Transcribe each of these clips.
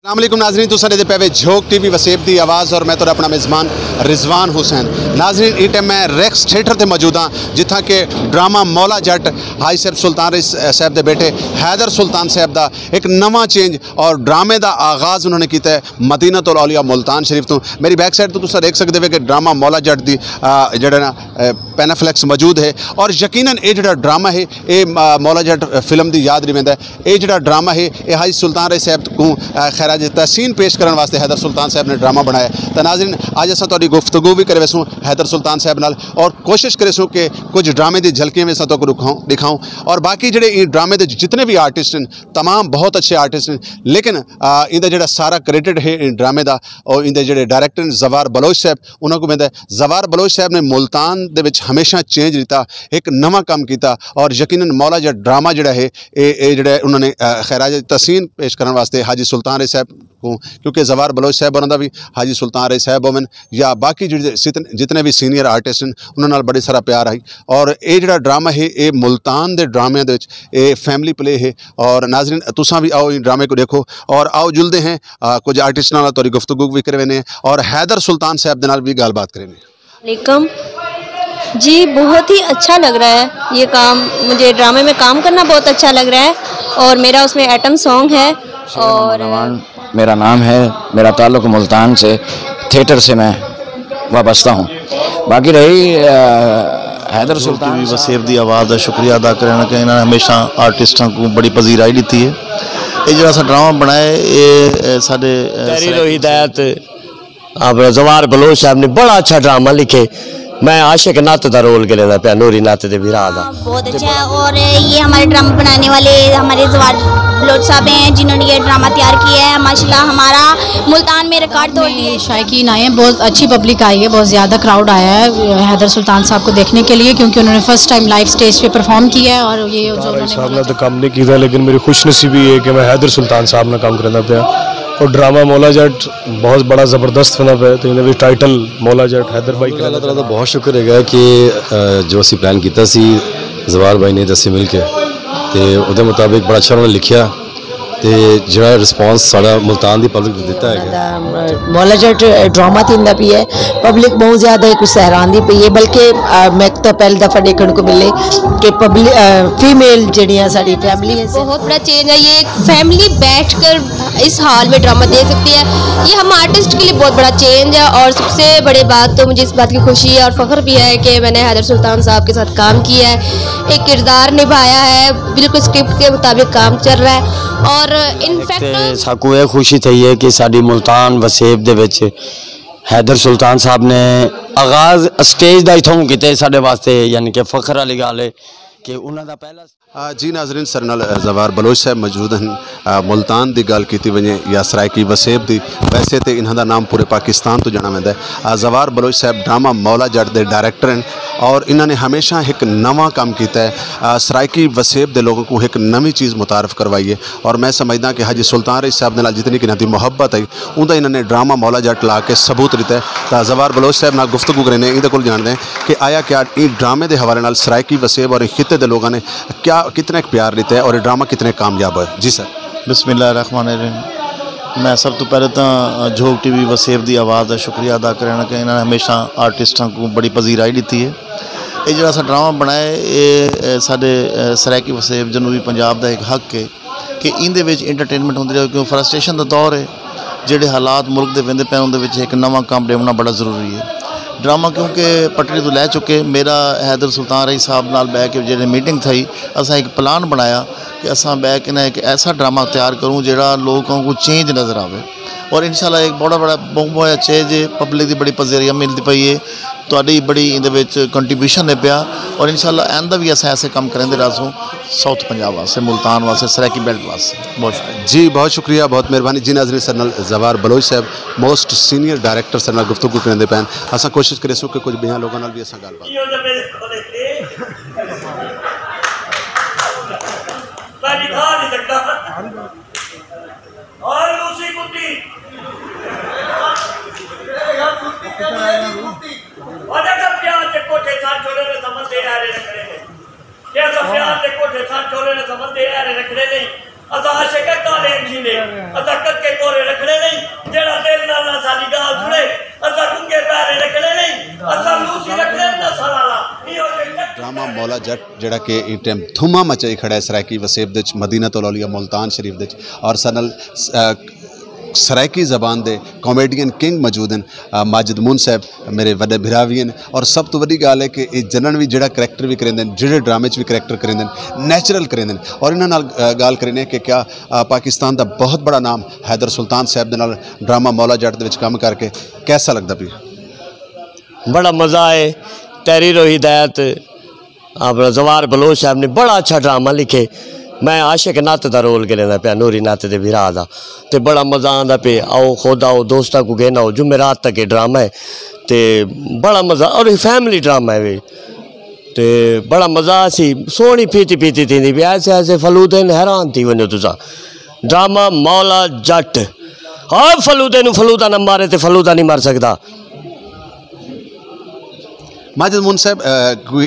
अस्सलामुअलैकुम नाज़रीन, तुसां दे पे झोक टीवी वसेब दी आवाज़ और मैं तो अपना मेज़बान रिजवान हुसैन। नाज़रीन इस टाइम मैं रेक्स थिएटर ते मौजूद हाँ, जिथा के drama Maula Jatt high sir सुल्तान रईस साहब के बेटे हैदर सुल्तान साहब का एक नवा चेंज और ड्रामे का आगाज़ उन्होंने किया है मदीनतुल औलिया मुल्तान शरीफ तो। मेरी बैक साइड तो तुम देख सकते हो कि ड्रामा मौला जट की जोड़ा ना पैनाफ्लैक्स मौजूद है और यकीनन ये जो ड्रामा है ये मौला जट फिल्म की याद रहिंदा है। ये जो ड्रामा है ये हाई सुल्तान रईस साहब को खैराज तहसीन पेश करने वास्ते हैदर सुल्तान साहब ने ड्रामा बनाया। तो नाज़रीन अज अस गुफ्तगू भी करे वैसूँ हैदर सुल्तान साहब नाल और कोशिश करेसूँ कि कुछ ड्रामे की झलकियाँ भी तो दिखाऊँ और बाकी जोड़े ड्रामे के जितने भी आर्टिस्ट हैं तमाम बहुत अच्छे आर्टिस्ट हैं, लेकिन इनका जो सारा क्रेडिट है इन ड्रामे का और इनके जोड़े डायरैक्टर हैं जवार बलोच साहब उन्होंने को मिलता है। जवार बलोच साहब ने मुल्तान दे हमेशा चेंज दिता, एक नवा काम किया और यकीनन मौला जट ड्रामा जोड़ा है ये जोड़ा उन्होंने खैराज तहसीन पेश करने वास्ते हाजी सुल्तान रईस साहब को, क्योंकि जवार बलोच साहब उन्होंने भी हाजी सुल्तान रईस साहब होवन या बाकी जितने भी सीनियर आर्टिस्ट हैं उन्होंने बड़ी सारा प्यार आई और ये जो ड्रामा है ये मुल्तान के ड्रामे ये फैमिली प्ले है। और नाज़रीन तुसां भी आओ इन ड्रामे को देखो और आओ जुलते हैं कुछ आर्टिस्ट नाल थोड़ी गुफ्तगू भी करवेने और हैदर सुल्तान साहब के नाल भी गलबात करेंगे। जी बहुत ही अच्छा लग रहा है ये काम, मुझे ड्रामे में काम करना बहुत अच्छा लग रहा है और मेरा उसमें एटम सॉन्ग है और मेरा नाम है, मेरा ताल्लुक़ मुल्तान से, थिएटर से मैं वाबस्ता हूँ। बाकी रही हैदर सुल्तान वसेब की आवाज़ का शुक्रिया अदा करना कि इन्होंने हमेशा आर्टिस्टों को बड़ी पजीराई दी है। ये जो ड्रामा बनाए ये साढ़े हिदायत आप जवार बलोच साहब ने बड़ा अच्छा ड्रामा लिखे। मैं आशिक नत का रोल करें पे नूरी नत के विरा का बहुत अच्छा है और ये हमारे ड्रामा बनाने वाले हमारे जवार बलोच साहब हैं जिन्होंने ये ड्रामा तैयार किया है। माशाल्लाह हमारा मुल्तान में रिकॉर्ड तोड़ दिए। शायकीन आए हैं, बहुत अच्छी पब्लिक आई है, बहुत ज़्यादा क्राउड आया है हैदर सुल्तान साहब को देखने के लिए क्योंकि उन्होंने फर्स्ट टाइम लाइव स्टेज पे परफॉर्म किया है। और ये जो साहब ने तो काम नहीं किया लेकिन मेरी खुशनसीबी है कि मैं हैदर सुल्तान साहब ने काम करना पाया और ड्रामा मौला जट बहुत बड़ा ज़बरदस्त फिल्म है। तो इन्हें भी टाइटल मौला जट हैदर भाई अल्लाह ताला का बहुत शुक्र है कि जो असी प्लान किया जवार भाई ने दसी मिल के तो मुताबिक बड़ा अच्छा उन्होंने लिखा तो जो रिस्पॉन्स साड़ा मुल्तान की पब्लिक दिता है। मौला जट ड्रामा थींदा पी है, पब्लिक बहुत ज़्यादा कुछ सहरानी पई है, बल्कि मैं तो पहली दफ़ा देखने को मिले कि पब्लिक फीमेल जड़ियाँ साड़ी फैमिली है। बहुत बड़ा चेंज है, ये एक फैमिली बैठकर इस हॉल में ड्रामा देख सकती है। ये हम आर्टिस्ट के लिए बहुत बड़ा चेंज है और सबसे बड़ी बात तो मुझे इस बात की खुशी है और फ़ख्र भी है कि मैंने हैदर सुल्तान साहब के साथ काम किया है, एक किरदार निभाया है, बिल्कुल स्क्रिप्ट के मुताबिक काम चल रहा है। और इनफैक्ट साकू ये खुशी थी है कि साड़ी मुल्तान वसेब दे विच हैदर सुल्तान साहब ने आगाज़ स्टेज का इतों किते साडे वास्ते यानी कि फख्र वाली गल है कि उन्होंने पहला जी नाज़रीन सर नाल जवार बलोच साहब मौजूद हैं। मुल्तान की गल की वजे या सरायकी वसेब की, वैसे तो इन्हों का नाम पूरे पाकिस्तान तो जाना वैंदा है। जवार बलोच साहब ड्रामा मौला जट के डायरैक्टर हैं और इन्होंने हमेशा एक नवा काम किया है, सरायकी वसेब के लोगों को एक नवी चीज़ मुतारफ़ करवाई है। और मैं समझदा कि हाजी सुल्तान रईस साहब के जितनी कि मुहब्बत आई उनका इन्होंने ड्रामा मौला जट ला के सबूत दिता है। तो जवार बलोच साहब नाल गुफ्तगू करें इहदे कोल जानते हैं कि आया क्या इस ड्रामे के हवाले नाल सरायकी वसेब और खिते के लोगों ने क्या कितने प्यार लेते हैं और ये ड्रामा कितने कामयाब है। जी सर बिस्मिल्लाहिर्रहमानिर्रहीम। मैं सब तो पहले तो झोक टीवी वसेब की आवाज़ का शुक्रिया अदा करना कि इन्होंने हमेशा आर्टिस्टों को बड़ी पजीराई दी है। ये जो ड्रामा बनाए ये साढ़े सरायकी वसेब जनूबी पंजाब का एक हक है कि इनदे विच इंटरटेनमेंट होती रहे क्योंकि फ्रस्ट्रेशन का दौर है, जोड़े हालात मुल्क के वेंदे पे उनके एक नवा काम देना बड़ा जरूरी है। ड्रामा क्योंकि पटरी तो लै चुके, मेरा हैदर सुल्तान रईस साहब नाल बैठ के जो मीटिंग थी असा एक प्लान बनाया कि असा बैठ के ना एक ऐसा ड्रामा तैयार करूँ जो लोगों को चेंज नज़र आए और इंशाल्लाह एक बड़ा बहुत चेंज पब्लिक की बड़ी पजीराई मिलती पई है, तुहाडी बड़ी इहदे कंट्रीब्यूशन है पिया और इंशाल्लाह आंदा भी अस ऐसे काम करेंगे रासूँ साउथ पंजाब वास्ते, मुल्तान वास्ते, सरायकी बेल्ट वास्ते। बहुत शुक्रिया जी, बहुत शुक्रिया, बहुत मेहरबानी जी। नाज़रीन सर नाल जवार बलोच साहब मोस्ट सीनियर डायरैक्टर सर नाल गुफ्तगू करेंदे पैन असा कोशिश करें कि कुछ बिहार लोगों नाल भी असा गलबात असा आशिक काले जी ने असा कच्चे कोरे रखने ड्रामा मौला जट जिहड़ा कि इस टाइम धुमा मचाई खड़ा है सरायकी वसेब दे मदीना तो लौलिया मुल्तान शरीफ दे और सनल सरायकी ज़बान दे कॉमेडियन किंग मौजूद हैं माजिद मून साहब मेरे वड्डे भिरावी हैं और सब तो वड्डी गल है कि जनन भी जिहड़ा करैक्टर भी करेंदे जिहड़े ड्रामे भी करैक्टर करेंदे नैचुरल करेंदे और इन्हां नाल गल करने कि क्या पाकिस्तान का बहुत बड़ा नाम हैदर सुल्तान साहब दे नाल ड्रामा मौला जट दे विच काम करके कैसा लगता भी? बड़ा मज़ा आए। तहरीर हिदायत अपना जवार बलोच साहब ने बड़ा अच्छा ड्रामा लिखे। मैं आशिक नत का रोल करेंदा पे नूरी नत के भरा का तो बड़ा मज़ा आता पे। आओ खुद आओ दोस्तों को कहना हो जुमेरात तक ड्रामा है तो बड़ा मज़ा और फैमिली ड्रामा है वे तो बड़ा मज़ा सी सोहनी फीती पीती थी भी ऐसे ऐसे फलूदे हैरान थी वनो तुसा ड्रामा मौला जट। हाँ फलूदे फलूदा न मारे तो फलूदा नहीं मर सकता। माजिद मून साहब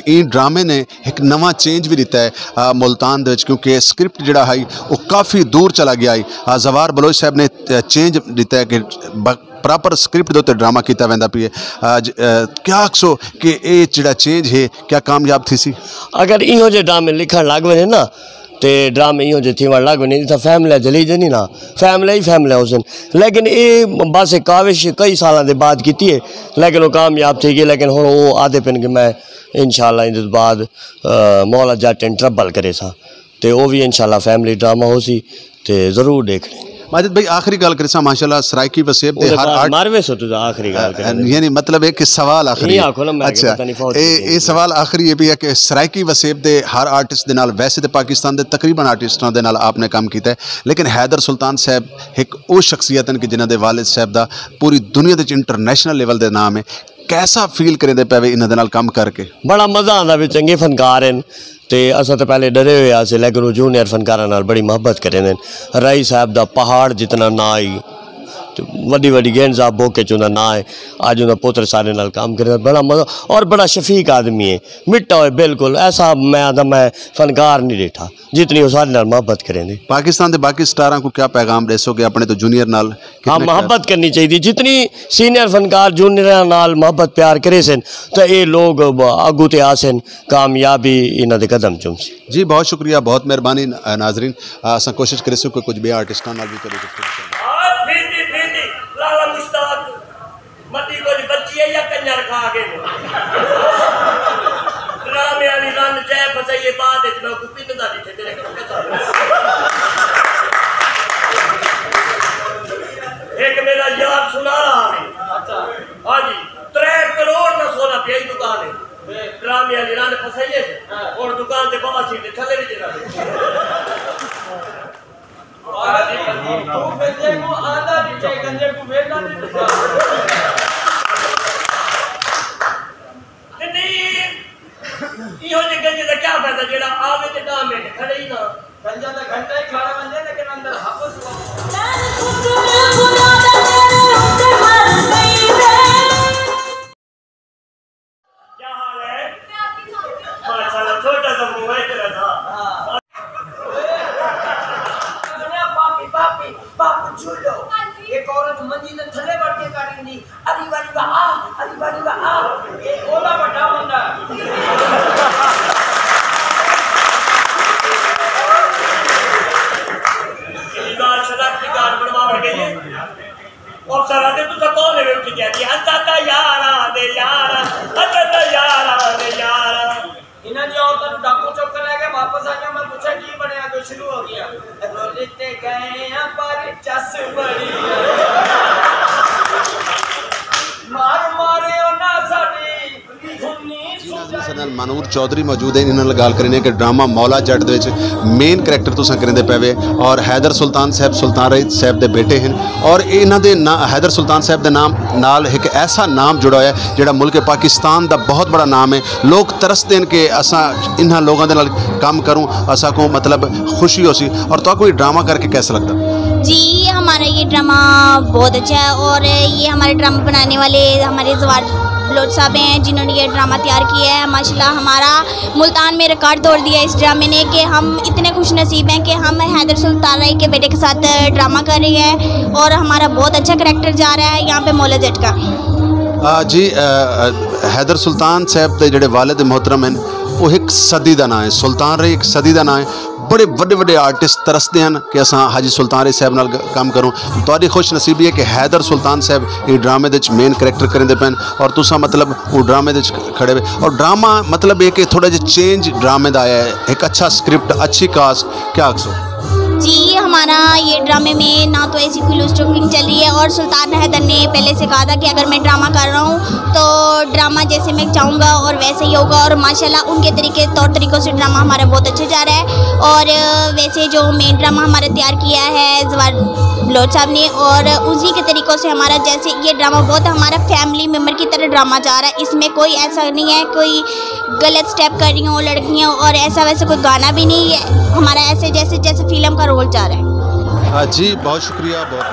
इन ड्रामे ने एक नवा चेंज भी दिता है मुल्तान दे क्योंकि स्क्रिप्ट जिहड़ा है वो काफ़ी दूर चला गया है। जवार बलोच साहब ने चेंज दिता है कि प्रॉपर स्क्रिप्ट दे ड्रामा किया वैंदा पी है। क्या आखसो कि ये जिहड़ा चेंज है क्या कामयाब थी सी? अगर इहो जे ड्रामे लिखण लग वने ना तो ड्रामे इहो जे थीवण लग वने तो फैमिली जली जनी ना फैमिली ही फैमिली हुसन लेकिन ये बस एक काविश कई सालों के बाद की है लेकिन वो कामयाब थी गई। लेकिन हुण वो आदे पिन कि मैं इंशाल्लाह इस बाद मौला जट इन ट्रबल करे सा तो वो भी इंशाल्लाह फैमिली ड्रामा हो सी तो जरूर देखने। माजिद भाई आखिरी गल करे माशाल्लाह सरायकी वसेब दे हर आर्ट मारवे सो तुझा आखिरी गल यानी मतलब है कि सवाल आखिरी अच्छा ये सवाल आखिरी ये भी है कि सरायकी वसेब दे हर आर्टिस्ट दे नाल वैसे तो पाकिस्तान दे तकरीबन आर्टिस्टां दे नाल आपने काम किया है लेकिन हैदर सुल्तान साहब एक वो शख्सियत हैं कि जिन्हां दे वालिद साहब दा पूरी दुनिया दे इंटरनेशनल लेवल दे नाम है। कैसा फील करेंदे पे इन्हां दे नाल काम करके? बड़ा मज़ा आता भी चंगे फनकार हैं तो असा तो पहले डरे हुए आसे लेकिन वो जूनियर फनकारा नाल बड़ी मोहब्बत करें। राई साहब दा पहाड़ जितना ना आई तो वड्डी वड्डी गेंद साहब बोके चुना ना है आज उन्हें पुत्र सारे नाल काम करे बड़ा मज़ा और बड़ा शफीक आदमी है मिट्टा हो बिल्कुल ऐसा मैं आदा मैं फनकार नहीं देखा जितनी वो सारे नाल मोहब्बत करें। पाकिस्तान के बाकी स्टारां को क्या पैगाम दसोगे अपने तो जूनियर नाल? हाँ मोहब्बत करनी चाहिए जितनी सीनियर फनकार जूनियर नाल मोहब्बत प्यार करे सन तो ये लोग अगू ते आसन कामयाबी इन्हां दे कदम चुमसी। जी बहुत शुक्रिया बहुत मेहरबानी नाजरीन असां कोशिश करे कि कुछ भी आर्टिस्टां नाल भी करें। मती कोई बच्ची है या कंजर खा के ड्रामे वाली रन जय फसाइए बाद में को पिंदा दिखे तेरे एक मेरा यार सुना रहा है हाँ जी 3 करोड़ का सोना पे दुकान है ड्रामे वाली रन फसाइए और दुकान के बाबा सीधे थले भी जगह तू गंजे को आधा नीचे गंजे को वेला इहो जे गंजे का क्या फायदा जेड़ा आवे ते काम में खड़े ही ना गंजा दा घंटा ही खड़ा बंदे लेकिन अंदर हबस क्या हाल है माशाल्लाह छोटा सा मुंह है तेरा था पापी पापी बाप झूलो एक औरत मंजी ने थले बढ़ के काटेंगी अली वाली वाह ये ओला बड़ा बंदा इबादत शराब की गाल बनवा गई है और सराते तो कौन है उठ जाती है अता यारा दे यारा इन्हां दी औरतां डाकू चौक ले गए वापस आ गया मैं पूछा की बनया तो शुरू हो गया रोलते गए पर चस बड़ी मार मारे ना साडी मनूर चौधरी मौजूद है इन्होंने गल करनी है कि ड्रामा मौला जट दे मेन करैक्टर तुसा करेंदे पे और हैदर सुल्तान साहब सुल्तान रईस साहब के बेटे हैं और इन्हां दे हैदर सुल्तान साहब के नाम नाल एक ऐसा नाम जुड़ा है जिहड़ा मुल्क पाकिस्तान का बहुत बड़ा नाम है। लोग तरसते हैं कि असा इन्हां लोगों के नाल काम करूँ असा को मतलब खुशी हो सी और तो कोई ड्रामा करके कैसा लगता? जी हमारा ये ड्रामा बहुत अच्छा है और ये हमारे ड्रामा बनाने वाले हमारे जवार बलोच साहब हैं जिन्होंने ये ड्रामा तैयार किया है। माशाल्लाह हमारा मुल्तान में रिकॉर्ड तोड़ दिया इस ड्रामे ने कि हम इतने खुश नसीब हैं कि हम हैदर सुल्तान राय के बेटे के साथ ड्रामा कर रहे हैं और हमारा बहुत अच्छा करैक्टर जा रहा है यहाँ पे मौला जट का। जी हैदर सुल्तान साहब के जोड़े वालिद मोहतरम हैं वो एक सदी का नाम है, सुल्तान रही एक सदी का नाम है। बड़े बड़े बड़े आर्टिस्ट तरसते हैं कि अस हाजी सुल्तान रही साहब नाल काम करूँ। तो खुश नसीबी है कि हैदर सुल्तान साहब ये ड्रामे के मेन करैक्टर करेंदे पैन और तुसा मतलब वो ड्रामे खड़े हुए और ड्रामा मतलब ये कि थोड़ा जिहा चेंज ड्रामे का आया है, एक अच्छा स्क्रिप्ट, अच्छी कास्ट, क्या आखसो? जी हमारा ये ड्रामे में ना तो ऐसी कोई लूज टॉकिंग चल रही है और सुल्तान हैदर ने पहले से कहा था कि अगर मैं ड्रामा कर रहा हूँ तो ड्रामा जैसे मैं चाहूँगा और वैसे ही होगा और माशाल्लाह उनके तौर तरीक़ों से ड्रामा हमारा बहुत अच्छा जा रहा है। और वैसे जो मेन ड्रामा हमारा तैयार किया है जवार बलोच साहब ने और उसी के तरीक़ों से हमारा जैसे ये ड्रामा बहुत हमारा फैमिली मेम्बर की तरह ड्रामा जा रहा है। इसमें कोई ऐसा नहीं है कोई गलत स्टेप कर रही हों लड़कियाँ और ऐसा वैसे कोई गाना भी नहीं है, हमारा ऐसे जैसे जैसे फिल्म का रोल जा रहा है। जी बहुत शुक्रिया, बहुत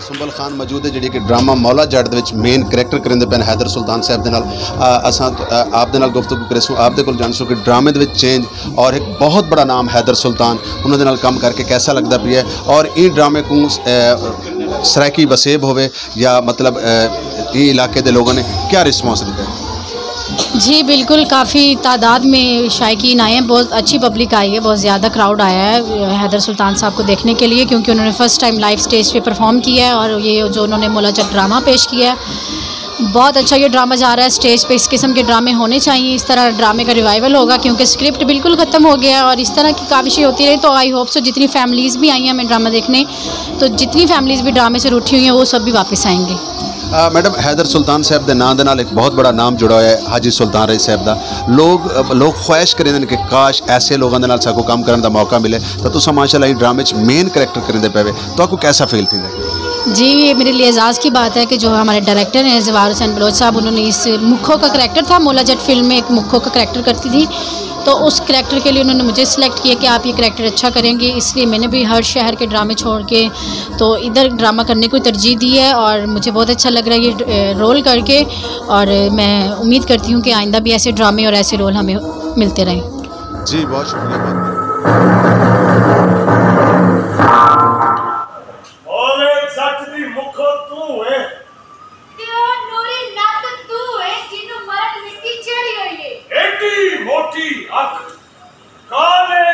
सुंबल खान मौजूद है जी कि drama Maula Jatt main character करेंदे pan Haider सुल्तान साहब के नाल असां आप दे नाल गुफ्तगू करेसूँ आप दे कोल जान सो कि ड्रामे दे विच चेंज और एक बहुत बड़ा नाम हैदर सुल्तान उन्होंने नाल काम करके कैसा लगता पिया और इन ड्रामे को सराकी वसेब होवे या मतलब ये इलाके के लोगों ने क्या रिस्पॉन्स दिया है? जी बिल्कुल, काफ़ी तादाद में शायकीन आए हैं, बहुत अच्छी पब्लिक आई है, बहुत ज़्यादा क्राउड आया है हैदर सुल्तान साहब को देखने के लिए क्योंकि उन्होंने फ़र्स्ट टाइम लाइव स्टेज पे परफॉर्म किया है और ये जो उन्होंने मौला जट ड्रामा पेश किया है बहुत अच्छा ये ड्रामा जा रहा है। स्टेज पे इस किस्म के ड्रामे होने चाहिए, इस तरह ड्रामे का रिवाइवल होगा क्योंकि स्क्रिप्ट बिल्कुल ख़त्म हो गया और इस तरह की काविशें होती रही तो आई होप सो जितनी फैमिलीज़ भी आई हैं हमें ड्रामा देखने तो जितनी फैमिलीज़ भी ड्रामे से रूठी हुई हैं वो सब भी वापस आएंगे। मैडम हैदर सुल्तान साहब के नाम नाल एक बहुत बड़ा नाम जुड़ा हुआ है हाजी सुल्तान रही साहब का लोग ख्वाहिश करेंगे कि काश ऐसे लोगों के नाल साको काम करने का मौका मिले तो तुसा माशाल्लाह ड्रामे मेन करैक्टर करेंदे पे तो आपको कैसा फील थी? जी ये मेरे लिए एजाज़ की बात है कि जो हमारे डायरेक्टर हैं जवार हुसैन बलोच साहब उन्होंने इस मुखो का करैक्टर था मौला जट फिल्म में एक मुखो का करैक्टर करती थी तो उस करैक्टर के लिए उन्होंने मुझे सिलेक्ट किया कि आप ये करैक्टर अच्छा करेंगे इसलिए मैंने भी हर शहर के ड्रामे छोड़ के तो इधर ड्रामा करने को तरजीह दी है और मुझे बहुत अच्छा लग रहा है ये रोल करके और मैं उम्मीद करती हूँ कि आइंदा भी ऐसे ड्रामे और ऐसे रोल हमें मिलते रहें। जी बहुत शुक्रिया। मोटी अख काले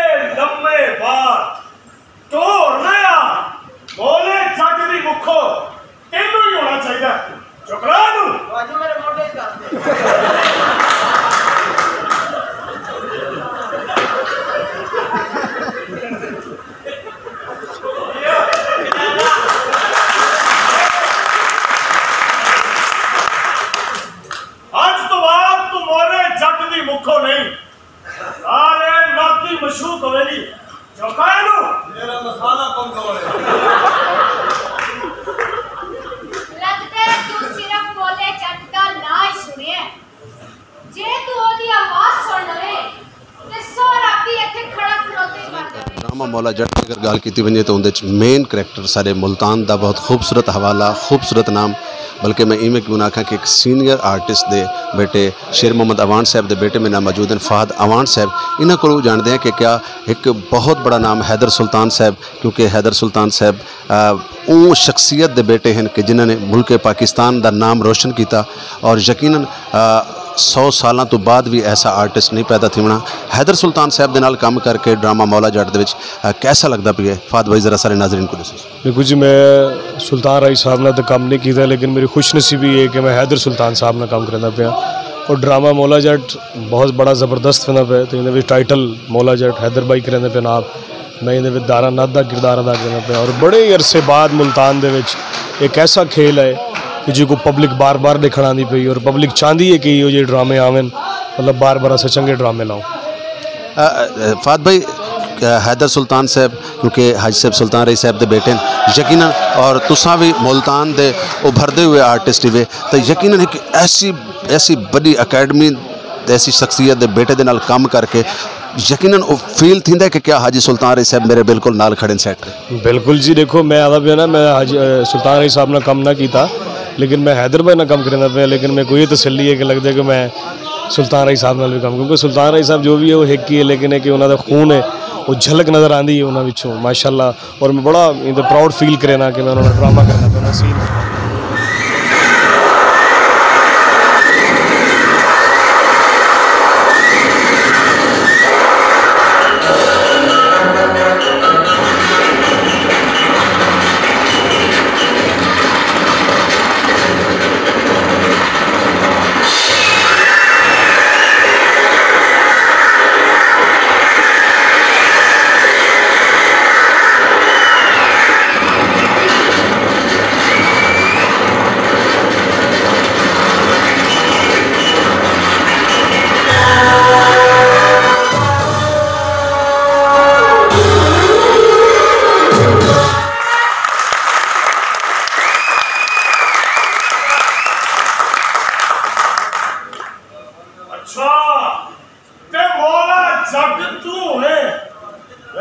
लगता है तू सिर्फ बोले जट दा ना ही सुनिए जे तू ओदी आवाज सुन लवे ते सारा भी इथे खड़ा खड़ोते बन जावे। ड्रामा मौला जट की अगर गल की वजे तो उनके मेन करैक्टर सारे मुल्तान का बहुत खूबसूरत हवाला, खूबसूरत नाम, बल्कि मैं इवें क्यों ना आखा कि एक सीनियर आर्टिस्ट दे बेटे शेर मोहम्मद अवान साहब के बेटे मेरे नाम मौजूद हैं फहद अवान साहब। इन्हों को जानते हैं कि क्या एक बहुत बड़ा नाम हैदर सुल्तान साहब, क्योंकि हैदर सुल्तान साहब वो शख्सियत के बेटे हैं कि जिन्होंने मुल्क पाकिस्तान का नाम रोशन किया और यकीनन 100 सालों तो बाद भी ऐसा आर्टिस्ट नहीं पैदा थी होना। हैदर सुल्तान साहब के नाल काम करके ड्रामा मौला जट दे कैसा लगता पे है फहद भाई, जरा सारे नाजरीन को दसो। देखो जी, मैं सुल्तान राई साहब ने तो काम नहीं किया, लेकिन मेरी खुशनसीबी है कि मैं हैदर सुल्तान साहब ने काम करना पाया और ड्रामा मौला जट बहुत बड़ा ज़बरदस्त बना पाया। तो इन्हें टाइटल मौला जट हैदर भाई करेंदे पे नाप, मैं इन्हें दारा नाद का किरदार अदा करना पाया और बड़े अरसे बाद मुल्तान दे विच एक ऐसा खेल है कि जो पब्लिक बार बार देखने आती पई और पब्लिक चाहती है कि ये ड्रामे आवन, मतलब बार बार अस चंगे ड्रामे लाओ। फहद भाई, हैदर सुल्तान साहब क्योंकि हाजी साहब सुल्तान रई साहब के बेटे हैं यकीनन, और तुसा भी मुल्तान के उभरते हुए आर्टिस्ट हुए, तो यकीनन एक ऐसी बड़ी अकैडमी ऐसी शख्सियत के बेटे के नाल काम करके यकीनन वो फील थी कि क्या हाजी सुल्तान रई साहब मेरे बिल्कुल नाल खड़े सेट। बिल्कुल जी, देखो मैं आता पे ना, मैं हाजी सुल्तान रई साहब ने काम ना किया, लेकिन मैं हैदर भाई ना काम करना पाया, लेकिन मेरे को ये तसल्ली है कि लगता है कि मैं सुल्तान राई साहब नाल भी काम, क्योंकि सुल्तान राई साहब जो भी है वो एक ही है, लेकिन है कि उन्होंने खून है वो झलक नज़र आती है उन्होंने पिछों माशाअल्लाह। और मैं बड़ा प्राउड फील करना कि मैं उन्होंने ड्रामा करना पाया सीन।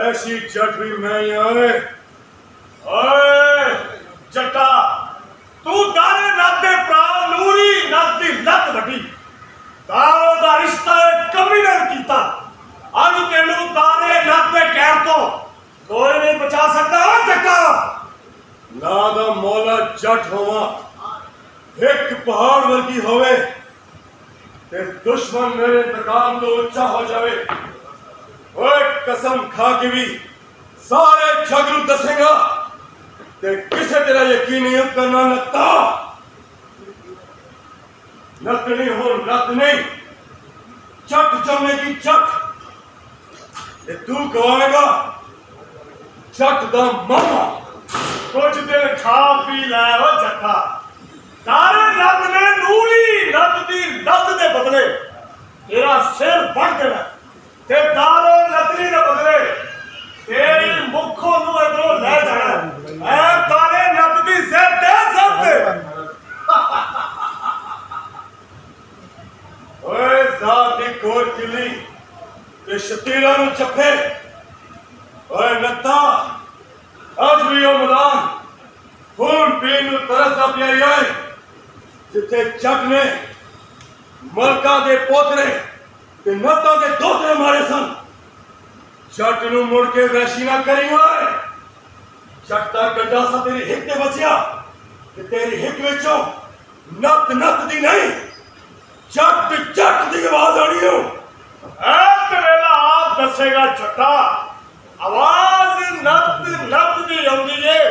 ऐसी जट भी मैं आए ओए जटा तू दारे नाते प्रा नूरी नाती लत वडी दारो दा रिश्ता कमी नहीं कीता आज तेनू दारे नाते कहर तो कोई नहीं बचा सकता ओ जटा ना दा मौला जट होवा एक पहाड़ वर्गी होवे ते दुश्मन मेरे इंतकाम तो ऊंचा हो जावे। ओए कसम खा के भी सारे झगड़ू दसेगा ते किसे तेरा यकीन नहीं करना नत्ता नत नहीं हो नत नहीं चट जमेगी चट ते तू गवाएगा चट दा मामा कुछ दिन खा पी लै ओ जट्टा तारे नत ने नूरी नत दी लत दे बदले तेरा सिर बढ़ देना ते दारो नतनी ने बदले तेरी मुखों नू इधरों ले जाना ऐ तारे नत दी सिर दे सकते ओए जात दी कोर किली ते शतीरा नू चप्पे ओए नत्ता आज भी ओ मैदान खून पीन नू तरसदा पिया आए जिथे जट ने मलका दे पोतरे ते नत्ता दे दोतरे मारे सन जट नू मुड़ के वैशी ना करी होए जट दा गड्ढा सा तेरी हिक ते बचिया ते तेरी हिक विचों नत नत दी नहीं जट जट दी आवाज आनी हो ऐ तेरा आप दसेगा जट्टा आवाज नत नत दी आउंदी है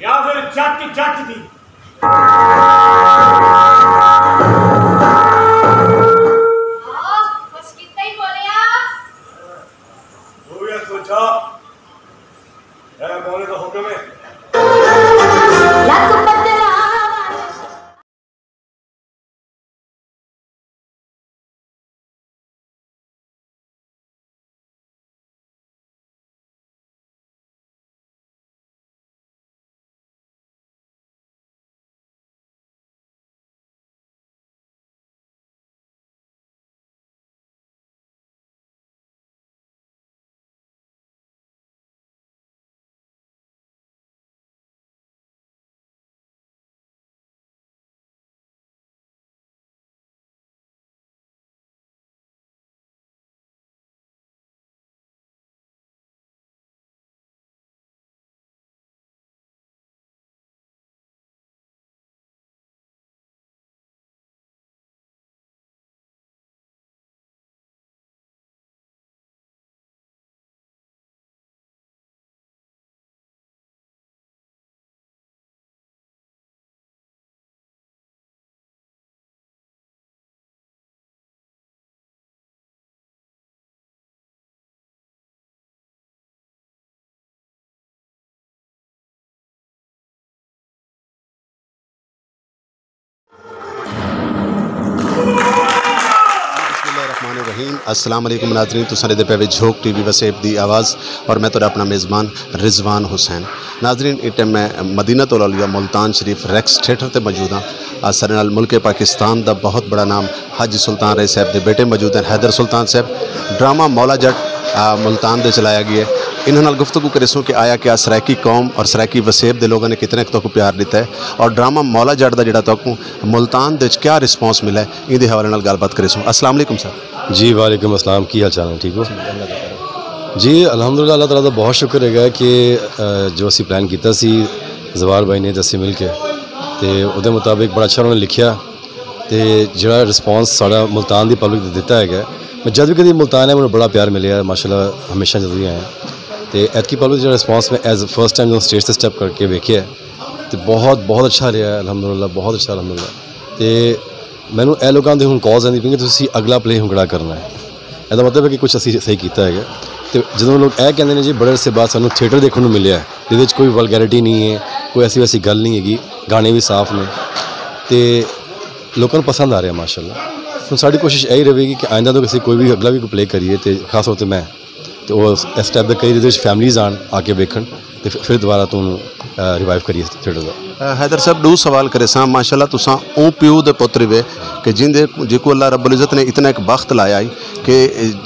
या फिर जट जट दी। सोचा बोले तो हुक्म है रहीम अस्सलाम वालेकुम नाज़रीन तुसां दे पे झोक टीवी वसेब दी आवाज़ और मैं तुहाडा अपना मेज़बान रिजवान हुसैन। नाज़रीन इस टाइम मैं मदीनतुल औलिया मुल्तान शरीफ रैक्स थिएटर ते मौजूद हाँ। सारे नाल मुल्क पाकिस्तान दा बहुत बड़ा नाम हाजी सुल्तान रई साहब के बेटे मौजूद हैं हैदर सुल्तान साहब। ड्रामा मौला जट मुल्तान दे चलाया गया है। इन्होंने गुफ्तगू करेसों कि आया क्या सरायकी कौम और सरायकी वसेब के लोगों ने कितने तक प्यार दिता है और ड्रामा मौला जट का जोड़ा तक मुल्तान दे क्या रिस्पॉन्स मिला है इहदे हवाले नाल गलबात करेसों। अस्सलाम वालेकुम सर। जी वालेकुम अस्सलाम, की हाल चाल है? ठीक हो जी अल्हम्दुलिल्लाह। अल्लाह ताला दा बहुत शुक्र है कि जो असी प्लान किया सी जवार भाई ने दसी मिल के तो उहदे मुताबिक बड़ा अच्छा उन्होंने लिखा तो जो रिस्पॉन्स साड़ा मुल्तान की पब्लिक ने दिता है। मैं जब भी कभी मुल्तान है मैंने बड़ा प्यार मिले माशाल्लाह हमेशा जब भी आया तो ऐतकी पब्लिक जो रिस्पॉन्स में एज फर्स्ट टाइम जो स्टेज से स्टेप करके वेखे तो बहुत अच्छा रहा है अल्हम्दुलिल्लाह, बहुत अच्छा अल्हम्दुलिल्लाह। तो मैनू ए लोगों के हूँ कॉल्स आती पई कि तुसीं अगला प्ले हुंगड़ा करना है। इसका मतलब है कि कुछ असी सही किया है। तो जो लोग यह कहते हैं जी बड़े अरसे बाद सानू थिएटर देखने को मिले जिद कोई वलगैरिटी नहीं है, कोई ऐसी वैसी गल नहीं हैगी, गाने भी साफ ने तो लोगों को पसंद आ रहा है माशाल्लाह। तो साड़ी कोशिश यही रहेगी कि आइंदा तो किसी कोई भी अगला भी कोई प्ले करिए तो खास तौर पर मैं तो वो इस टाइप के कई फैमिलीज आन आके वेखन तो फिर दोबारा तुम रिवाइव करिए थिएटर का। हैदर साहब दो सवाल करे सा माशाल्लाह तुसां ओ प्यो दे पुत्र वे कि जिंदे जिको अल्लाह रब्बुल इज़्ज़त ने इतना एक बख्त लाया कि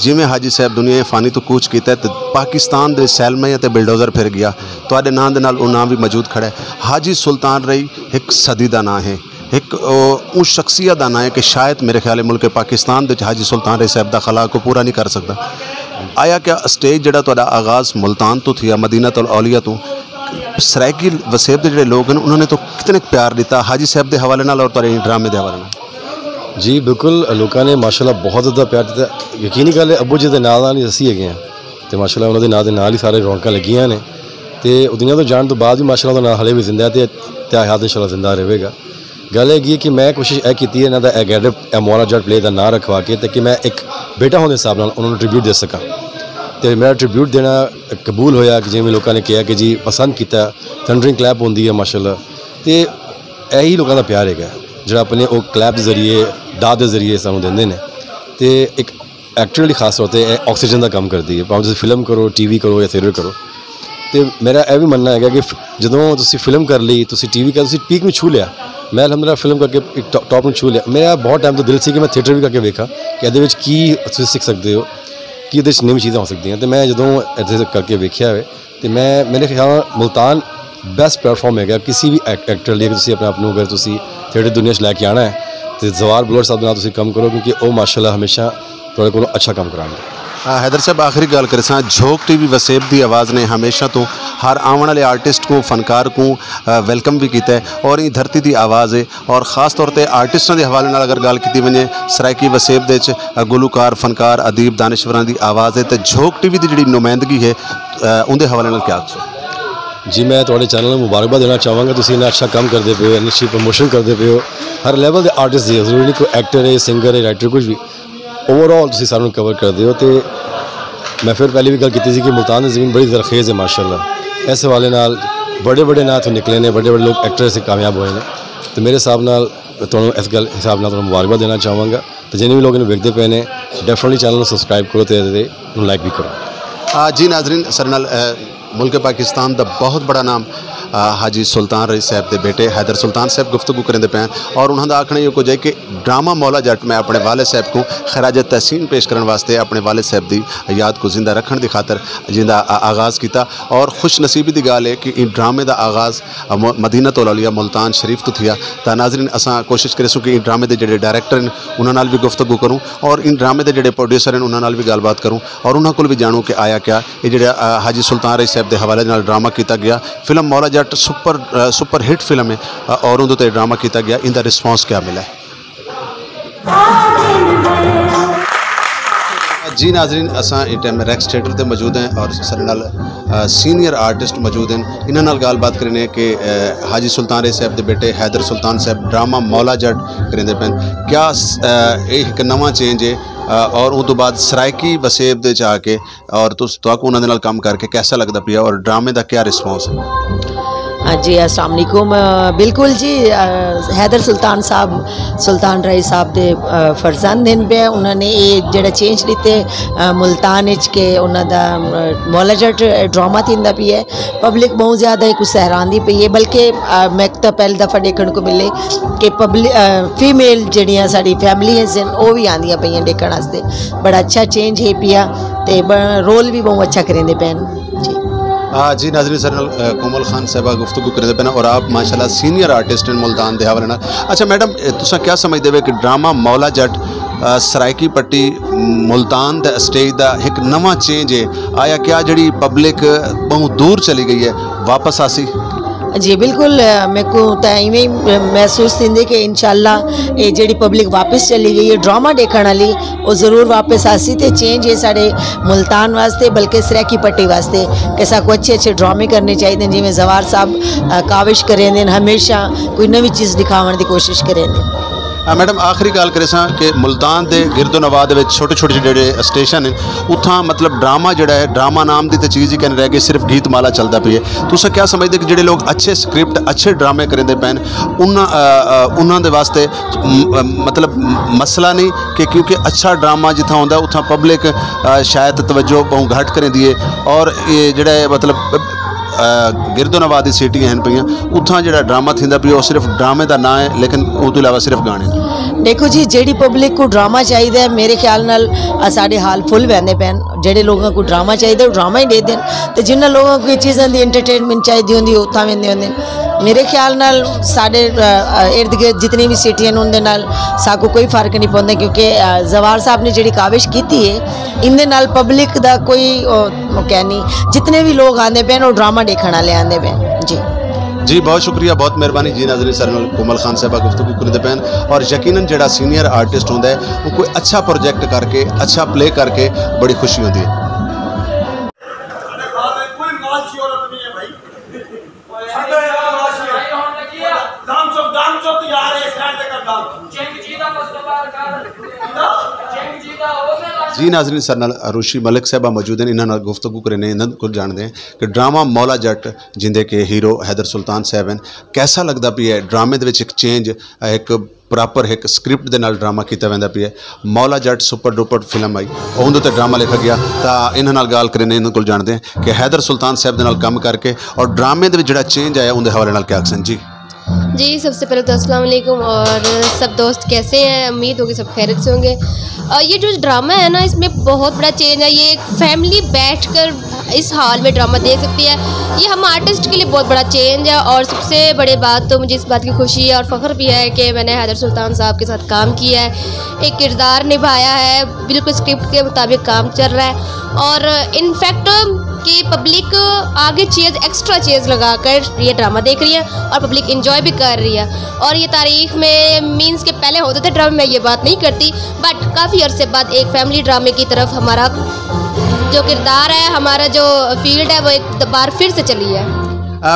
जिमें हाजी साहब दुनिया फानी तो कूच किया तो पाकिस्तान दे सैलमे ते बिलडोज़र फिर गया तुहाडे नाम दे नाल ओ नाम भी मौजूद खड़ा है। हाजी सुल्तान रई एक सदी का नाम है, एक उस शख्सियत का नाम है कि शायद मेरे ख्याल मुल्क पाकिस्तान दे हाजी सुल्तान रई साहब का खला को पूरा नहीं कर सकता। आया क्या स्टेज जड़ा तुहाडा आगाज़ मुल्तान तो थी मदीनतुल औलिया तो सरायकी वसेब के जोड़े लोग हैं उन्होंने तो कितने प्यार दिता हाजी साहब के हवाले नाल और तुहाडे ड्रामे के हवाले नाल? जी बिल्कुल लोगों ने माशाल्लाह बहुत ज़्यादा प्यार दिता। यकीनी गल है अबू जी के नाल ही असी है तो माशाल्लाह उन्होंने नाल दे नाल ही सारे रौनक लगियां ने तो दुनिया तो जाने तो बाद भी माशाल्लाह उन्होंने हले भी जिंदा है तो हयात इंशाल्लाह जिंदा रहेगा। गल है कि मैं कोशिश यह की इन्हों का एगेडप मौला जट प्ले का नाम रखवा के ताकि मैं एक बेटा होने हिसाब नाल उन्होंने ट्रिब्यूट दे सका तो मेरा ट्रिब्यूट देना कबूल होया कि जिवें लोगों ने कहा कि जी पसंद किया थंडरिंग क्लैप होंदी है माशाल्लाह। तो यही लोगों का प्यार है जो अपने वो क्लैप के जरिए दाद के जरिए सानू देंदे ने तो एक एक्टर खास तौर पर ऑक्सीजन का काम करती है भावें तुसीं फिल्म करो टीवी करो या थिएटर करो। तो मेरा यह भी मनना है कि जो तुसीं फिल्म कर ली तुसीं टीवी कर तुसीं पीक में छू लिया मैं अलहमदुलिल्लाह फिल्म करके एक टॉप में छू लिया। मेरा बहुत टाइम तो दिल से कि मैं थिएटर भी करके वेखा कि ये की तुसीं सीख सकते हो कि ये नवी चीज़ें हो सकती हैं। तो मैं जो इतने करके वेख्या है तो मैं मेरे ख्याल मुल्तान बेस्ट प्लेटफॉर्म है किसी भी एक्टर लिए तुसीं अपने आप अगर तुसीं थिएटर दुनिया च लैके आना है तो जवार बलोच साहब नाल तुसीं काम करो क्योंकि वो माशाल्लाह हमेशा तुहाडे कोलों अच्छा काम कराएंगे। हैदर साहब आखिरी गल करे झोक टीवी वसेब की आवाज़ ने हमेशा तो हर आने वाले आर्टिस्ट को फनकार को वेलकम भी किया है और ये धरती की आवाज़ है और ख़ास तौर पर आर्टिस्टों के हवाले नाल अगर गल की वजे सरायकी वसेब दे गुलूकार फनकार अदीब दानिशवरां की आवाज़ है तो झोक टीवी की जी नुमाइंदगी है उनके हवाले नाल क्या आखो? जी मैं थोड़े चैनल में मुबारकबाद देना चाहूँगा तुसीं इन्ना अच्छा काम करते पे हो इन्नी अच्छी प्रमोशन करते पे हो हर लेवल के आर्टिस्ट है जरूरी नहीं कोई एक्टर है सिंगर है राइटर कुछ भी ओवरऑल तुसीं सानू कवर करते हो। तो मैं फिर पहले भी गल की थी कि मुल्तान की ज़मीन बड़ी जरखेज़ है माशाल्लाह इस हवाले नाल बड़े बड़े ना तो निकले ने बड़े बड़े लोग एक्टर से कामयाब हुए हैं। तो मेरे हिसाब नाल तुहानू इस गल हिसाब नाल मुबारकबाद देना चाहूँगा तो जिन्हें भी लोग वेखते पे ने डेफिनेटली चैनल को सबसक्राइब करो तो लाइक भी करो। जी नाजरीन सर नाल मुल्क पाकिस्तान का बहुत बड़ा नाम हाजी सुल्तान रई साहब के बेटे हैदर सुल्तान साहब गुफ्तगू करेंदे पे और उन्होंने आखना ये कुछ है कि ड्रामा मौला जट मैं अपने वाले साहब को खराज तहसीन पेश करने वास्ते अपने वाले साहब की याद को जिंदा रखने की खातर जिंदा आगाज़ किया और खुश नसीबी की गल है कि इन ड्रामे का आगाज़ मदीनतुल औलिया मुल्तान शरीफ तो थिया। तो नाजरीन असा कोशिश करें कि इन ड्रामे के जोड़े डायरैक्टर हैं उन्होंने भी गुफ्तगू करूँ और इन ड्रामे के जोड़े प्रोड्यूसर हैं उन्होंने भी गलबात करूँ और उन्होंने को भी जानूँ कि आया क्या ये जो हाजी सुल्तान रई साहब के हवाले नाल ड्रामा किया गया film Maula Jatt super hit film है और उन्होंने तो ड्रामा किया गया इनका रिस्पॉन्स क्या मिला है? जी नाजरीन असा इस टाइम रैक्स थिएटर पर मौजूद हैं और सारे नाल सीनियर आर्टिस्ट मौजूद हैं इन्होंने गलबात करें कि हाजी सुल्तान रई साहब के बेटे हैदर सुल्तान साहब ड्रामा मौला जट करेंदे पे क्या एक नवा चेंज है और उस तो बाद सरायकी वसेब दे आके और तुहानू उन्होंने काम करके कैसा लगता पिया और ड्रामे का क्या रिस्पॉन्स है? जी अस्सलाम वालेकुम। बिल्कुल जी, हैदर सुल्तान साहब सुल्तान राय साहब दे फरजंद हैं पे उन्होंने ये जड़ा चेंज दिते मुल्तान के उन्होंने मौला जट ड्रामा थींदा पी है। पब्लिक बहुत ज़्यादा कुछ सहरांदी पई है, बल्कि मैं तो पहली दफ़ा देखने को मिले कि पब्लिक फीमेल जड़ियाँ साड़ी फैमिलीज हैं वो भी आंदियाँ पईयां देखने वास्ते। बड़ा अच्छा चेंज है पिया ते रोल भी बहुत अच्छा करेंदे पैन जी। जी नाज़रीन, सर कोमल खान साहबा गुफ्तगू करते पे और आप माशाल्लाह सीनियर आर्टिस्ट हैं मुल्तान दे हवाले नाल। अच्छा मैडम, तुसा क्या समझते हो कि ड्रामा मौला जट सरायकी पट्टी मुल्तान दा स्टेज दा एक नवा चेंज है आया, क्या जड़ी पब्लिक बहुत दूर चली गई है वापस आसी? जी बिल्कुल, मेरे को तो इवें महसूस थी कि इंशाल्लाह ये जी पब्लिक वापस चली गई है ड्रामा देखने वाली वो ज़रूर वापस आसी। तो चेंज है साढ़े मुल्तान वास्ते बल्कि सरायकी पट्टी वास्ते कि साकू अच्छे अच्छे ड्रामे करने चाहिए जिमें जवार साहब काविश करेंदे हमेशा कोई नवी चीज़ दिखाने की कोशिश करेंदे। मैडम आखिरी गल करें कि मुल्तान के गिरदो नवाद छोटे छोटे जोड़े स्टेशन हैं उतना मतलब ड्रामा जोड़ा है ड्रामा नाम की तो चीज़ ही कहने रह गई, सिर्फ गीत माला चलता पी है। तुस क्या समझते कि जोड़े लोग अच्छे स्क्रिप्ट अच्छे ड्रामे करेंदे पैन उन्होंने वास्ते मतलब मसला नहीं कि क्योंकि अच्छा ड्रामा जितना होंदा उतना पब्लिक शायद तवज्जो बहुत घट करेंदी है और ये जोड़ा मतलब गिरदो नवादी सीटियां हैं पईयां उतना जो ड्रामा थींदा पिया सिर्फ ड्रामे का ना है लेकिन उस इलावा सिर्फ गाने। देखो जी, जेडी पब्लिक को ड्रामा चाहिए मेरे ख्याल नाल साढ़े हाल फुल वहदे पैन। जेडे लोगों को ड्रामा चाहिए वो ड्रामा ही दे दें, तो जिन्होंने लोगों को चीज़ों की एंटरटेनमेंट चाहिए होंगी उत्था वेंदे होंदे। मेरे ख्याल नाल साढ़े इर्द गिर्द जितनी भी सीटियां उनके नाल साकू कोई फर्क नहीं पौंदा क्योंकि जवार साहब ने जी काविश की है इंदे नाल पब्लिक का कोई कह नहीं, जितने भी लोग आते पैन वो ड्रामा देखने वाले आते पैन जी। जी बहुत शुक्रिया, बहुत मेहरबानी जी नाज़रीन। सर कोमल खान साहबा गुफ्तगू करते पैन और यकीनन जो सीनियर आर्टिस्ट होंदा है वो कोई अच्छा प्रोजेक्ट करके अच्छा प्ले करके बड़ी खुशी होती है। जी नाज़रीन, सर नाल अरुशी मलिक साहबा मौजूद हैं, इन्होंने गुफ्तगू करने इन्होंने कुछ जानते हैं कि ड्रामा मौला जट जिंदे के हीरो हैदर सुल्तान साहब हैं कैसा लगता पी है ड्रामे दे विच एक चेंज एक प्रॉपर एक स्क्रिप्ट दे नाल ड्रामा किया वैंदा पी है। Maula Jatt super duper film आई उन्होंने तो ड्रामा लिखा गया तो इन्होंने गल करने इन्होंने को जानते हैं कि हैदर सुल्तान साहब दे नाल काम करके और ड्रामे दे विच जिहड़ा चेंज आया उनके हवाले नाल क्या आखसन जी। जी सबसे पहले तो अस्सलाम वालेकुम और सब दोस्त कैसे हैं, उम्मीद होगी सब खैरियत से होंगे। ये जो ड्रामा है ना इसमें बहुत बड़ा चेंज है, ये एक फैमिली बैठकर इस हाल में ड्रामा देख सकती है, ये हम आर्टिस्ट के लिए बहुत बड़ा चेंज है। और सबसे बड़ी बात तो मुझे इस बात की खुशी है और फ़ख्र भी है कि मैंने हैदर सुल्तान साहब के साथ काम किया है, एक किरदार निभाया है, बिल्कुल स्क्रिप्ट के मुताबिक काम चल रहा है और इनफैक्ट कि पब्लिक आगे चीज़ एक्स्ट्रा चीज़ लगाकर ये ड्रामा देख रही है और पब्लिक एंजॉय भी कर रही है। और ये तारीख में मींस के पहले होते थे ड्रामे में, ये बात नहीं करती बट काफ़ी अरसे बाद एक फैमिली ड्रामे की तरफ हमारा जो किरदार है हमारा जो फील्ड है वो एक बार फिर से चली है।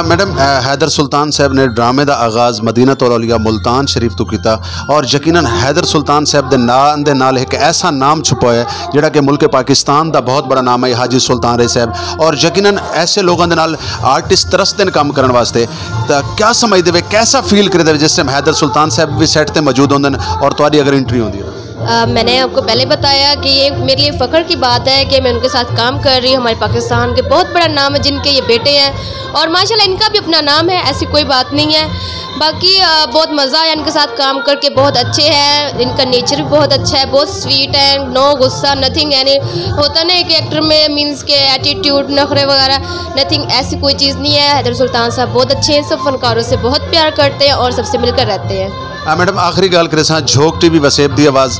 मैडम हैदर सुल्तान साहब ने ड्रामे का आगाज़ मदीना तौलिया मुल्तान शरीफ तो किया और यकीनन हैदर सुल्तान साहब के नाल एक ऐसा नाम छुपा है जोड़ा कि मुल्क पाकिस्तान का बहुत बड़ा नाम है हाजी सुल्तान राय साहब और यकीनन ऐसे लोगों के नाल आर्टिस्ट तरसते हैं काम करने वास्ते। तो क्या समझते हुए कैसा फील करते जिस टाइम हैदर सुल्तान साहब भी सैट पर मौजूद होंगे और तुम्हारी अगर एंट्री होती है? मैंने आपको पहले बताया कि ये मेरे लिए फ़ख्र की बात है कि मैं उनके साथ काम कर रही हूँ। हमारे पाकिस्तान के बहुत बड़ा नाम है जिनके ये बेटे हैं और माशाल्लाह इनका भी अपना नाम है, ऐसी कोई बात नहीं है। बाकी बहुत मज़ा आया इनके साथ काम करके, बहुत अच्छे हैं, इनका नेचर भी बहुत अच्छा है, बहुत स्वीट है, नो गुस्सा नथिंग, यानी होता ना एक एक्टर में मींस के एटीट्यूड नखरे वगैरह नथिंग, ऐसी कोई चीज़ नहीं है। हैदर सुल्तान साहब बहुत अच्छे हैं, सब फनकारों से बहुत प्यार करते हैं और सबसे मिलकर रहते हैं। मैडम आखिरी गल करें झोंक टीवी वसेब की आवाज़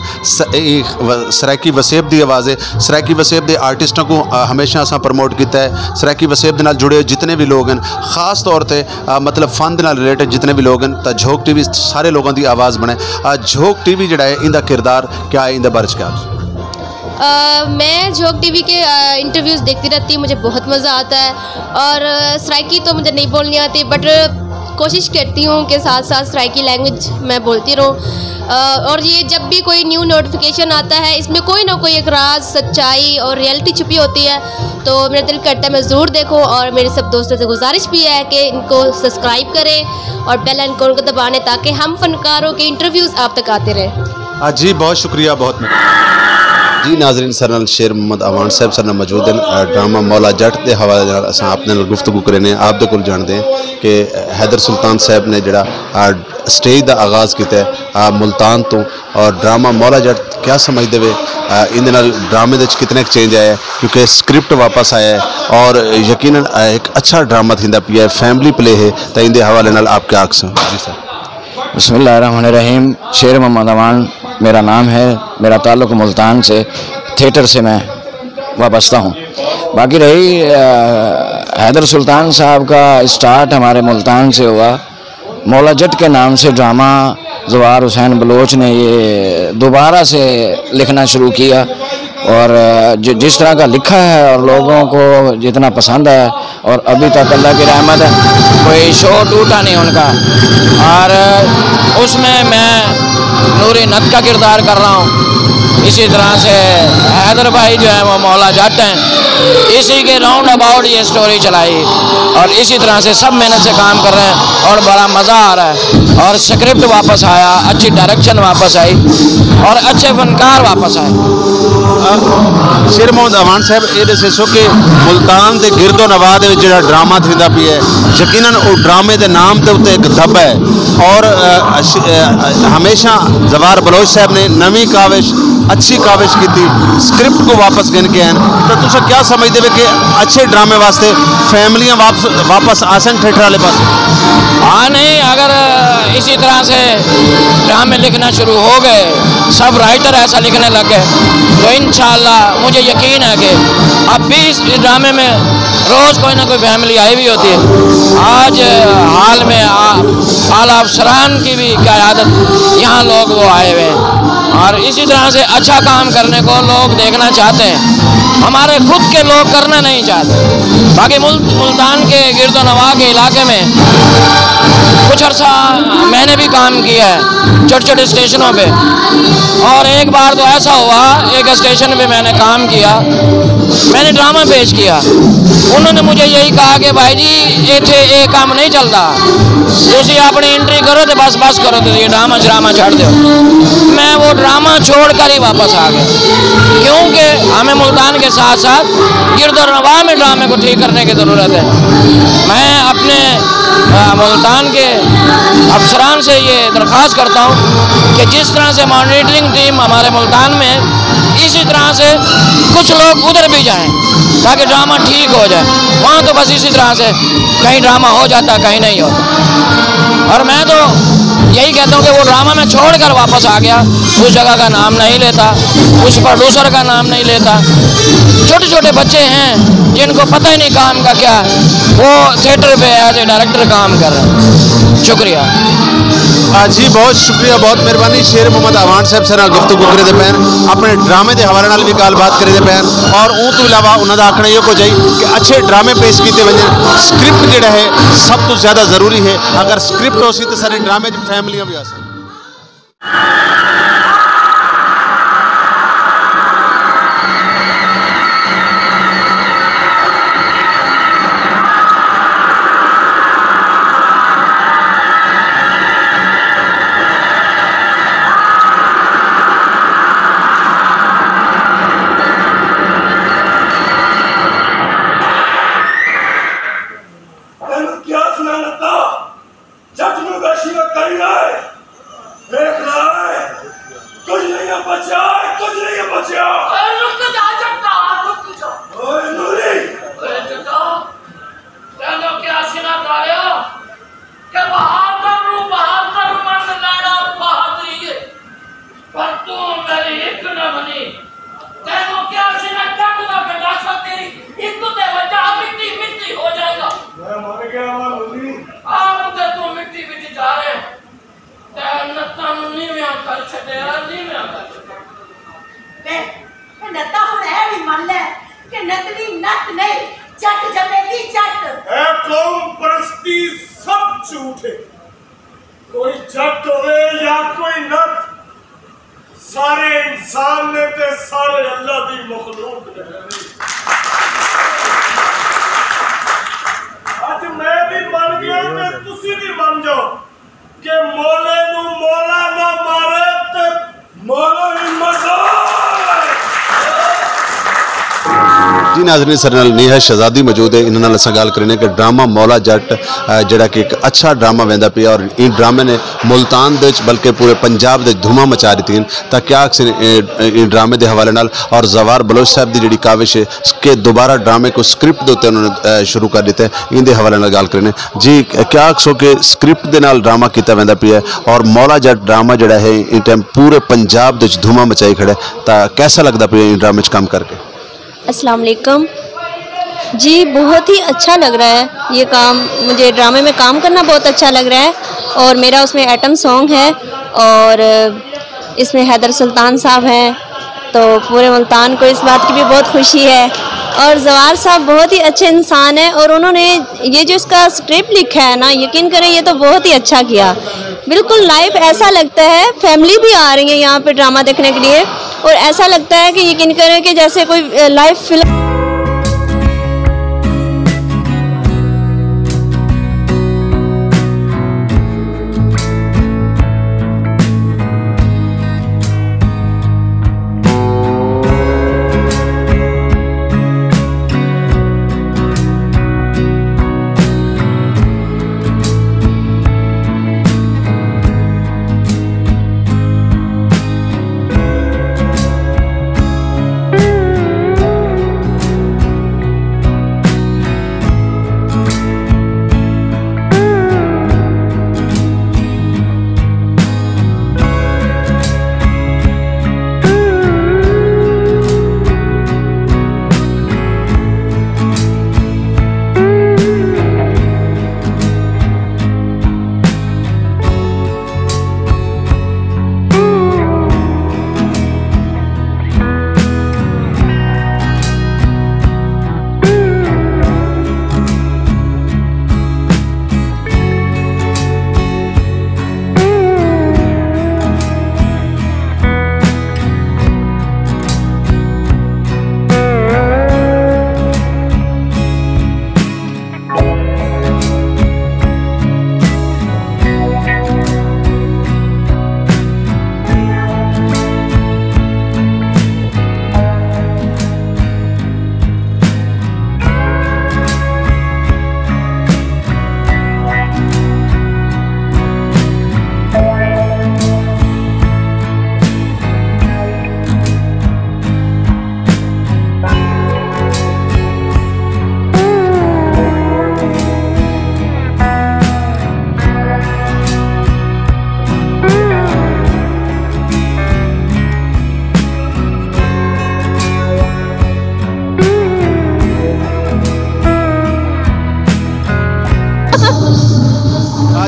सरायकी वसेब की आवाज़ है, सरायकी वसेब के आर्टिस्टों को हमेशा असा प्रमोट किया है, सरायकी वसेब के नाल जुड़े जितने भी लोग हैं खास तौर पर मतलब फन के नाल रिलेटेड जितने भी लोग हैं तो झोंक टीवी सारे लोगों की आवाज़ बने। झोंक टीवी जोड़ा है इनका किरदार क्या है, इनके बारे क्या? मैं झोंक टीवी के इंटरव्यूज़ देखती रहती हूँ, मुझे बहुत मज़ा आता है। और सराइकी तो मुझे नहीं बोलनी आती, बट कोशिश करती हूँ कि साथ साथ सराइकी लैंग्वेज मैं बोलती रहूँ। और ये जब भी कोई न्यू नोटिफिकेशन आता है, इसमें कोई ना कोई एक राज, सच्चाई और रियलिटी छुपी होती है, तो मेरा दिल करता है मैं ज़रूर देखूँ। और मेरे सब दोस्तों से गुजारिश भी है कि इनको सब्सक्राइब करें और बेल आइकन को दबाने, ताकि हम फनकारों के इंटरव्यूज़ आप तक आते रहें। जी बहुत शुक्रिया, बहुत जी नाजरीन, सर नाल शेर मोहम्मद अवान साहब सर मौजूद हैं। ड्रामा मौला जट के हवाले नाल असां आपने नाल गुफ्तगू करने आप दे कोल जानते हैं कि हैदर सुल्तान साहब ने जड़ा स्टेज का आगाज़ किया मुल्तान तो, और ड्रामा मौला जट क्या समझते वे इन ड्रामे दे कितने चेंज आया, क्योंकि स्क्रिप्ट वापस आया है और यकीनन एक अच्छा ड्रामा थींदा पिया है, फैमिली प्ले है, तो इन हवाले नाल आप क्या आखसो? जी सर। बिस्मिल्लाहिर्रहमानिर्रहीम। शेर मोहम्मद अवान मेरा नाम है, मेरा ताल्लुक़ मुल्तान से, थिएटर से मैं वाबस्ता हूँ। बाकी रही हैदर सुल्तान साहब का स्टार्ट हमारे मुल्तान से हुआ। मौला जट के नाम से ड्रामा ज़वार हुसैन बलोच ने ये दोबारा से लिखना शुरू किया, और जिस तरह का लिखा है और लोगों को जितना पसंद है, और अभी तक अल्लाह की रहमत है कोई शो टूटा नहीं उनका। और उसमें मैं नूरी नत का किरदार कर रहा हूँ। इसी तरह से हैदर भाई जो है वो मौला जट हैं, इसी के राउंड अबाउट ये स्टोरी चलाई, और इसी तरह से सब मेहनत से काम कर रहे हैं और बड़ा मज़ा आ रहा है। और स्क्रिप्ट वापस आया, अच्छी डायरेक्शन वापस आई, और अच्छे फनकार वापस आए। शेर मोहम्मद अवान साहब ये दसो कि मुल्तान के गिरदो नवाह दे विच जिहड़ा ड्रामा थींदा पिया है, यकीनन वो ड्रामे के नाम के उत्ते एक दब है, और हमेशा ज़वार बलोच साहब ने नवी काविश, अच्छी काविश की थी, स्क्रिप्ट को वापस गिन के हैं, तो तुम क्या समझते हो कि अच्छे ड्रामे वास्ते फैमिलियाँ वापस आसन थिएटर वाले पास? हाँ नहीं, अगर इसी तरह से ड्रामे लिखना शुरू हो गए, सब राइटर ऐसा लिखने लग गए, तो इंशाअल्लाह मुझे यकीन है कि अब भी इस ड्रामे में रोज़ कोई ना कोई फैमिली आई भी होती है। आज हाल में आला अफसरान की भी क़यादत यहाँ लोग वो आए हुए हैं, और इसी तरह से अच्छा काम करने को लोग देखना चाहते हैं, हमारे खुद के लोग करना नहीं चाहते। बाकी मुल्तान के गिरदो नवाह के इलाके में कुछ अर्सा मैंने भी काम किया है छोटे छोटे स्टेशनों पे, और एक बार तो ऐसा हुआ, एक स्टेशन पे मैंने काम किया, मैंने ड्रामा पेश किया, उन्होंने मुझे यही कहा कि भाई जी इतने ये काम नहीं चलता, तुसी अपनी एंट्री करो तो बस करो, तो ये ड्रामा श्रामा छाड़ दो। मैं वो ड्रामा छोड़ कर ही वापस आ गया, क्योंकि हमें मुल्तान के साथ साथ गिरदो नवाह में ड्रामे को ठीक करने की ज़रूरत है। मैं अपने मुल्तान के अफसरान से ये दरख्वास्त करता हूँ कि जिस तरह से मॉनिटरिंग टीम हमारे मुल्तान में है, इसी तरह से कुछ लोग उधर भी जाएं ताकि ड्रामा ठीक हो जाए। वहाँ तो बस इसी तरह से कहीं ड्रामा हो जाता, कहीं नहीं होता। और मैं तो यही कहता हूँ कि वो ड्रामा मैं छोड़कर वापस आ गया, उस जगह का नाम नहीं लेता, उस प्रोड्यूसर का नाम नहीं लेता। छोटे छोटे बच्चे हैं जिनको पता ही नहीं काम का क्या, वो थिएटर पे एज ए डायरेक्टर काम कर रहे हैं। शुक्रिया जी, बहुत शुक्रिया, बहुत मेहरबानी। शेर मोहम्मद अवान साहब से गुफ्तगू करे पैन, अपने ड्रामे के हवाले नाल भी गलबात करे पैन, और उन तो इलावा उन्होंने आखना ये कुछ है कि अच्छे ड्रामे पेश किए वजन, स्क्रिप्ट जोड़ा है सब तो ज़्यादा जरूरी है। अगर स्क्रिप्ट हो सी तो सारे ड्रामे फैमिलियाँ भी आ सकती। गल है कि नकली नत नहीं चट जमेगी चट। ए कौम परस्ती सब झूठ है, कोई जट होवे या कोई नत, सारे इंसान ने ते सारे अल्लाह दी मखलूक ने। आज मैं भी बन गया ते तुसी भी बन जाओ कि मोले नू मोला ना मारे ते मोला ही मजाए। जी नाज़रीन, सर नाल नेहा शहजादी मौजूद है, इन्हां नाल असां गल करने कि ड्रामा मौला जट जिहड़ा कि एक अच्छा ड्रामा वेंदा पिया और इन ड्रामे ने मुल्तान दे बल्कि पूरे पंजाब दे धुमा मचा दी थी। तां क्या इन ड्रामे के हवाले नाल और जवार बलोच साहब की जिहड़ी काविश है कि दोबारा ड्रामे को स्क्रिप्ट के उत्ते उन्होंने शुरू कर दिता है, इनके हवाले नाल गल करने। जी क्या आखसो कि स्क्रिप्ट के नाल ड्रामा किया वेंदा पिया और मौला जट ड्रामा जिहड़ा है इन टाइम पूरे पंजाब दे धुमा मचाई खड़ा है, तां कैसा लगता पिया इन ड्रामे काम करके? अस्सलाम वालेकुम जी, बहुत ही अच्छा लग रहा है ये काम, मुझे ड्रामे में काम करना बहुत अच्छा लग रहा है और मेरा उसमें एटम सॉन्ग है और इसमें हैदर सुल्तान साहब हैं, तो पूरे मुल्तान को इस बात की भी बहुत खुशी है। और जवार साहब बहुत ही अच्छे इंसान हैं और उन्होंने ये जो इसका स्क्रिप्ट लिखा है ना, यकीन करें ये तो बहुत ही अच्छा किया। बिल्कुल लाइव ऐसा लगता है, फैमिली भी आ रही है यहाँ पे ड्रामा देखने के लिए और ऐसा लगता है कि यकीन करें कि जैसे कोई लाइव फिल्म।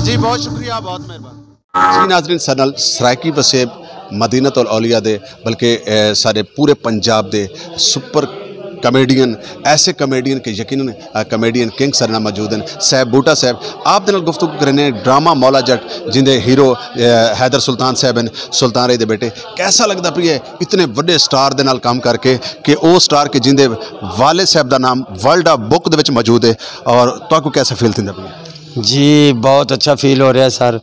जी बहुत शुक्रिया, बहुत मेहरबान जी। नाज़रीन, सनल सराकी वसेब मदीनतुल औलिया दे बल्कि सारे पूरे पंजाब दे सुपर कमेडियन, ऐसे कमेडियन के यकीनन कमेडियन किंग सरना मौजूद हैं। साहब बूटा साहब आप दे नाल गुफ्तगू करने ड्रामा मौला जट जिंदे हीरो हैदर सुल्तान साहब हैं, सुल्तान रही दे बेटे। कैसा लगता पी है इतने बड़े स्टार दे नाल काम करके कि वो स्टार के जिंदे वाले साहब का नाम वर्ल्ड ऑफ बुक दे विच मौजूद है और तुहानू कैसा फील थींदा पिया? जी बहुत अच्छा फील हो रहा है सर,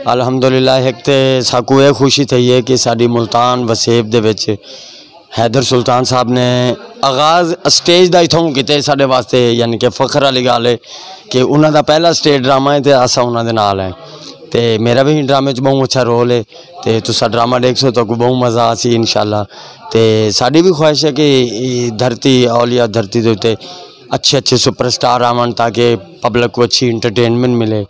अलहमदुलिल्लाह। एक तो साकू ये खुशी थी है कि साड़ी मुल्तान वसेब दे विच हैदर सुल्तान साहब ने आगाज़ स्टेज का इतों किते साढ़े वास्ते, यानी कि फखर वाली गल है कि उन्होंने पहला स्टेज ड्रामा है तो असा उन्होंने नाल है, तो मेरा भी ड्रामे बहुत अच्छा रोल है, तो तुसा ड्रामा देख सो तो बहुत मज़ा आसी इंशाल्लाह। तो साड़ी भी ख्वाहिश है कि धरती औलिया धरती के उत्ते अच्छे अच्छे सुपरस्टार आवन ताकि पब्लिक को अच्छी इंटरटेनमेंट मिले।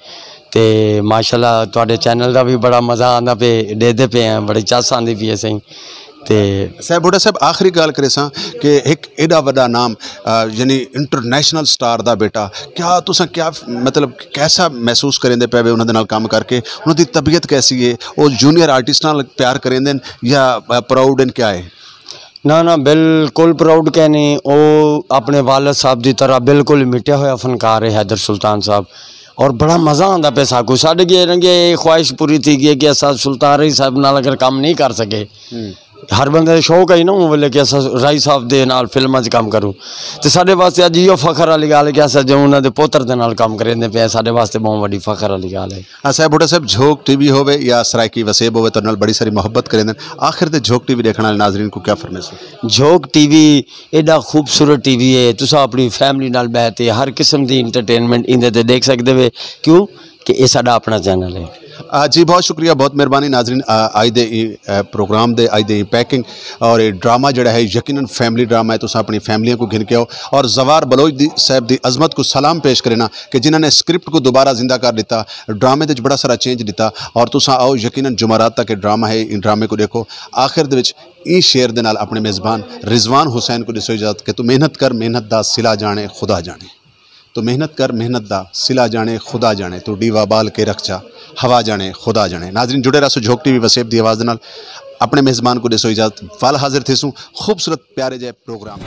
तो माशाल्लाह तुहाडे चैनल का भी बड़ा मज़ा आता पे, देते पे हैं, बड़ी चस आती पी है सही। तो साहब बूटा साहब आखिरी गल करे सा कि एक एडा वड्डा नाम यानी इंटरनेशनल स्टार दा बेटा, क्या तुसा क्या मतलब कैसा महसूस करेंदे पे उन्होंने नाल काम करके, उन्होंने तबीयत कैसी है, वो जूनियर आर्टिस्ट नाल प्यार करेंदे या प्राउड इन क्या है? ना ना बिल्कुल प्राउड कहने वो अपने वालद साहब की तरह बिल्कुल मिटिया हुआ फनकार है हैदर सुल्तान साहब और बड़ा मज़ा आता पे साकू साढ़े ये ख्वाहिश पूरी थी गई कि असा सुल्तान रई साहब नाल अगर काम नहीं कर सके हर बंदे का शौक है ना वो वेले कि असा राई साहब दे नाल फिल्मां च काम करूँ तो साढ़े वास्ते अज इहो फखर वाली गल है कि असा जो उन्होंने पुत्र दे नाल काम करेंदे पे साढ़े वास्ते बहुत बड़ी फखर वाली गल है। हाँ साहब बुढ़ा साहब झोंक टीवी होवे या सरायकी वसेब होवे तो नाल बड़ी सारी मोहब्बत करेंदे आखिर ते झोंक टीवी देखने वाले नाजरीन को क्या फरमाइश है? झोंक टीवी एडा खूबसूरत टीवी है तुसा अपनी फैमिली नाल बैठे हर किस्म की इंटरटेनमेंट इंदे ते देख सकते हो क्यों कि ये साडा अपना चैनल है। जी बहुत शुक्रिया बहुत मेहरबानी नाजरीन आज दे प्रोग्राम दे आज दे पैकिंग और ये ड्रामा जड़ा है यकीनन फैमिली ड्रामा है तुसा अपनी फैमिलियों को घिन के आओ और जवार बलोच साहब की अजमत को सलाम पेश करना कि जिन्होंने स्क्रिप्ट को दोबारा जिंदा कर दिता ड्रामे दे बड़ा सारा चेंज दिता और तुसा आओ यकीनन जुमारात तक ड्रामा है इन ड्रामे को देखो आखिर दे विच ई शेर दे नाल अपने मेज़बान रिजवान हुसैन को दिसो इजाजत कि तू मेहनत कर मेहनत दा सिला जाने खुदा जाने तो मेहनत कर मेहनत दा सिला जाने खुदा जाने तो डीवा बाल के रख जा हवा जाने खुदा जाने। नाजरीन जुड़े रहो झोंक टीवी वसेब दी आवाज़ नाल अपने मेज़बान को दिसो इजाजत वाल हाजिर थी खूबसूरत प्यारे जय प्रोग्राम।